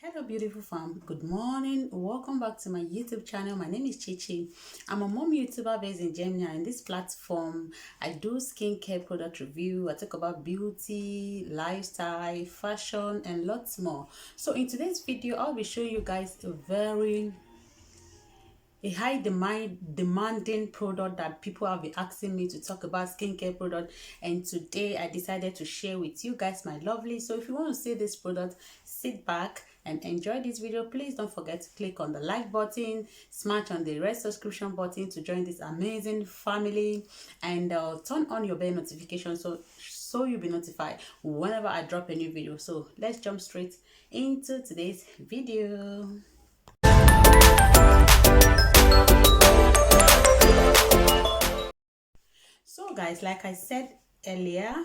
Hello beautiful fam, good morning, welcome back to my YouTube channel. My name is Chichi. I'm a mom YouTuber based in Germany, and in this platform I do skincare product review. I talk about beauty, lifestyle, fashion and lots more. So in today's video I'll be showing you guys a high demanding product that people have been asking me to talk about, skincare product, and today I decided to share with you guys, my lovely. So if you want to see this product, sit back and enjoy this video. Please don't forget to click on the like button, smash on the red subscription button to join this amazing family, and turn on your bell notification so you'll be notified whenever I drop a new video. So let's jump straight into today's video. So guys, like I said earlier,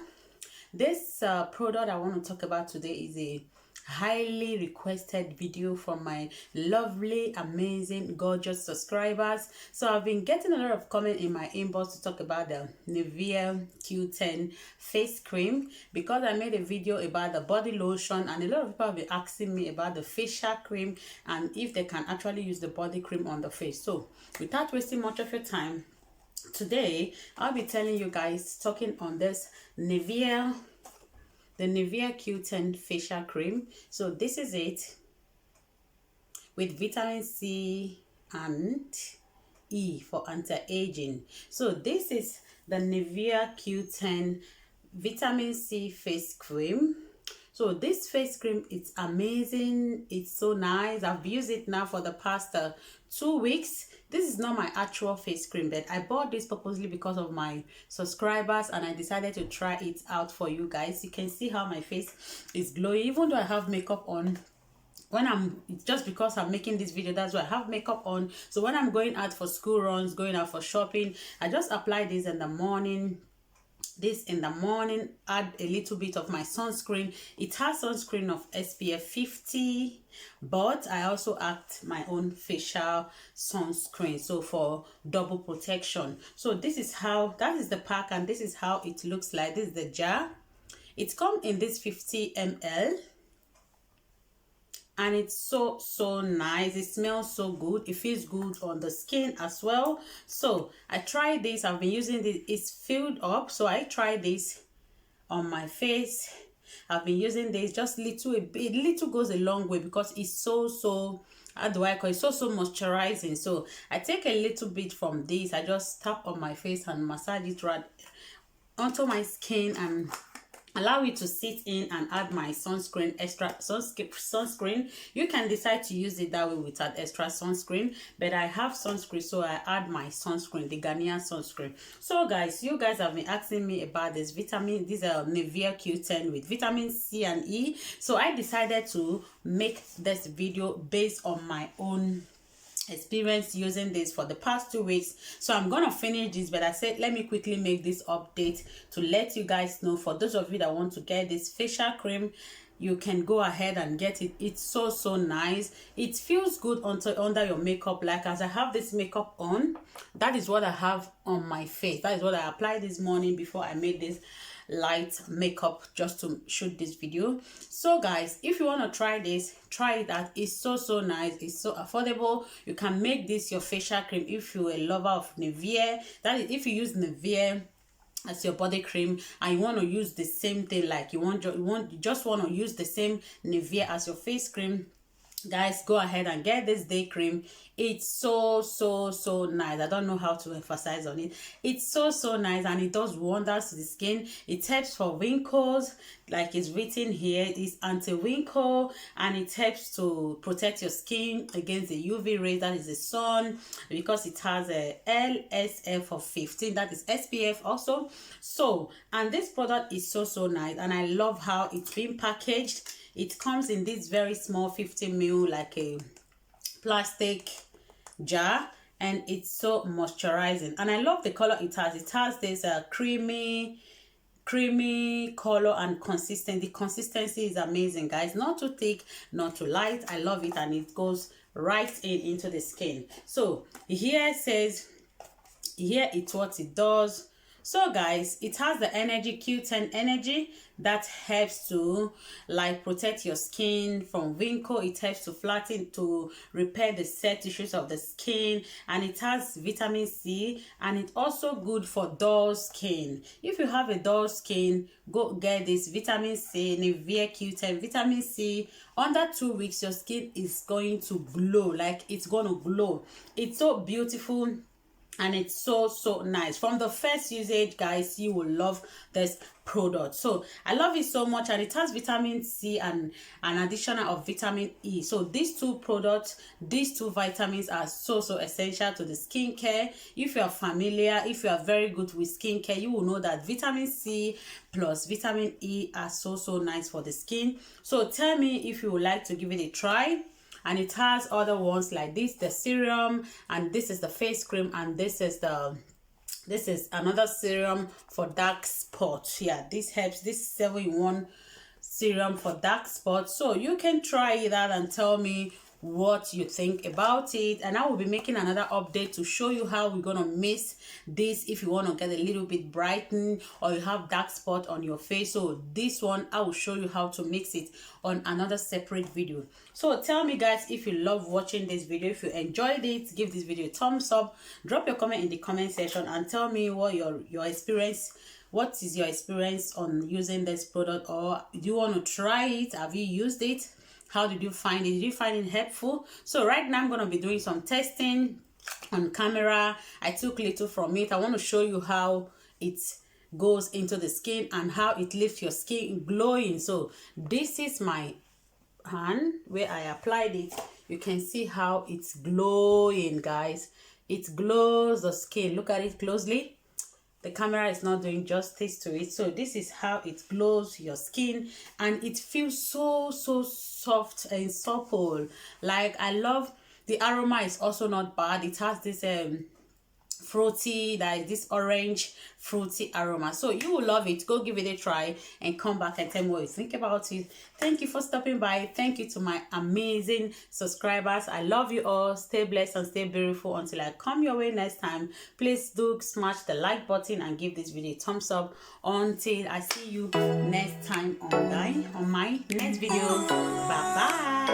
this product I want to talk about today is a highly requested video from my lovely, amazing, gorgeous subscribers. So I've been getting a lot of comment in my inbox to talk about the Nivea Q10 face cream, because I made a video about the body lotion, and a lot of people have been asking me about the facial cream and if they can actually use the body cream on the face. So without wasting much of your time, today I'll be telling you guys, talking on this the Nivea Q10 facial cream. So this is it, with vitamin C and E for anti-aging. So this is the Nivea Q10 vitamin C face cream. So this face cream, it's amazing, it's so nice. I've used it now for the past 2 weeks. This is not my actual face cream, but I bought this purposely because of my subscribers, and I decided to try it out for you guys. You can see how my face is glowing, even though I have makeup on. It's just because I'm making this video, that's why I have makeup on. So when I'm going out for school runs, going out for shopping, I just apply this in the morning. Add a little bit of my sunscreen. It has sunscreen of SPF 50, but I also add my own facial sunscreen, so for double protection. So that is the pack, and this is how it looks like. This is the jar. It comes in this 50 ml, and it's so nice. It smells so good, it feels good on the skin as well. So I tried this, I've been using this, it's filled up, so I tried this on my face. I've been using this just little goes a long way, because it's so how do I call it, so moisturizing. So I take a little bit from this, I just tap on my face and massage it right onto my skin and allow it to sit in, and add my sunscreen, extra sunscreen. You can decide to use it that way without extra sunscreen, but I have sunscreen, so I add my sunscreen, the Ghanaian sunscreen. So guys, you guys have been asking me about this Nivea Q10 with vitamin C and E. So I decided to make this video based on my own experience using this for the past 2 weeks. So I'm gonna finish this, but I said let me quickly make this update to let you guys know. For those of you that want to get this facial cream, you can go ahead and get it. It's so nice. It feels good under your makeup. Like as I have this makeup on, that is what I have on my face. That is what I applied this morning before I made this light makeup just to shoot this video. So guys, if you want to try this, try it out. It's so nice, it's so affordable. You can make this your facial cream if you're a lover of Nivea. That is, if you use Nivea as your body cream and you want to use the same thing, like you just want to use the same Nivea as your face cream, guys, go ahead and get this day cream. It's so nice. I don't know how to emphasize on it. It's so nice, and it does wonders to the skin. It helps for wrinkles, like it's written here. It's anti-wrinkle, and it helps to protect your skin against the UV rays, that is the sun, because it has a LSF of 15, that is SPF also. So, and this product is so nice, and I love how it's been packaged. It comes in this very small 50 ml, like a plastic jar, and it's so moisturizing, and I love the color it has. It has this creamy color and consistency. The consistency is amazing, guys. Not too thick, not too light. I love it, and it goes right into the skin. So here it's what it does. So guys, it has the energy Q10 energy that helps to like protect your skin from wrinkle. It helps to flatten, to repair the set tissues of the skin, and it has vitamin C, and it's also good for dull skin. If you have a dull skin, go get this vitamin C, Nivea Q10 vitamin C. Under 2 weeks your skin is going to glow, like it's gonna glow. It's so beautiful and it's so nice. From the first usage, guys, you will love this product. So I love it so much, and it has vitamin C and an additional of vitamin E. So these two products, these two vitamins are so essential to the skincare. If you are familiar, if you are very good with skincare, you will know that vitamin C plus vitamin E are so nice for the skin. So tell me if you would like to give it a try. And it has other ones like this, the serum, and this is the face cream, and this is another serum for dark spots. Yeah, this helps. This is 7-in-1 serum for dark spots. So you can try it out and tell me what you think about it, and I will be making another update to show you how we're gonna mix this if you want to get a little bit brighten or you have dark spot on your face. So this one I will show you how to mix it on another separate video. So tell me guys, if you love watching this video, if you enjoyed it, give this video a thumbs up, drop your comment in the comment section, and tell me what your experience, what is your experience on using this product, or do you want to try it? Have you used it? How did you find it? Did you find it helpful? So right now I'm going to be doing some testing on camera. I took little from it. I want to show you how it goes into the skin and how it leaves your skin glowing. So this is my hand where I applied it. You can see how it's glowing, guys. It glows the skin. Look at it closely. The camera is not doing justice to it. So this is how it glows your skin, and it feels so soft and supple. Like, I love the aroma. Is also not bad. It has this fruity, that is this orange fruity aroma. So you will love it. Go give it a try and come back and tell me what you think about it. Thank you for stopping by. Thank you to my amazing subscribers. I love you all. Stay blessed and stay beautiful until I come your way next time. Please do smash the like button and give this video a thumbs up. Until I see you next time on my next video. Bye bye.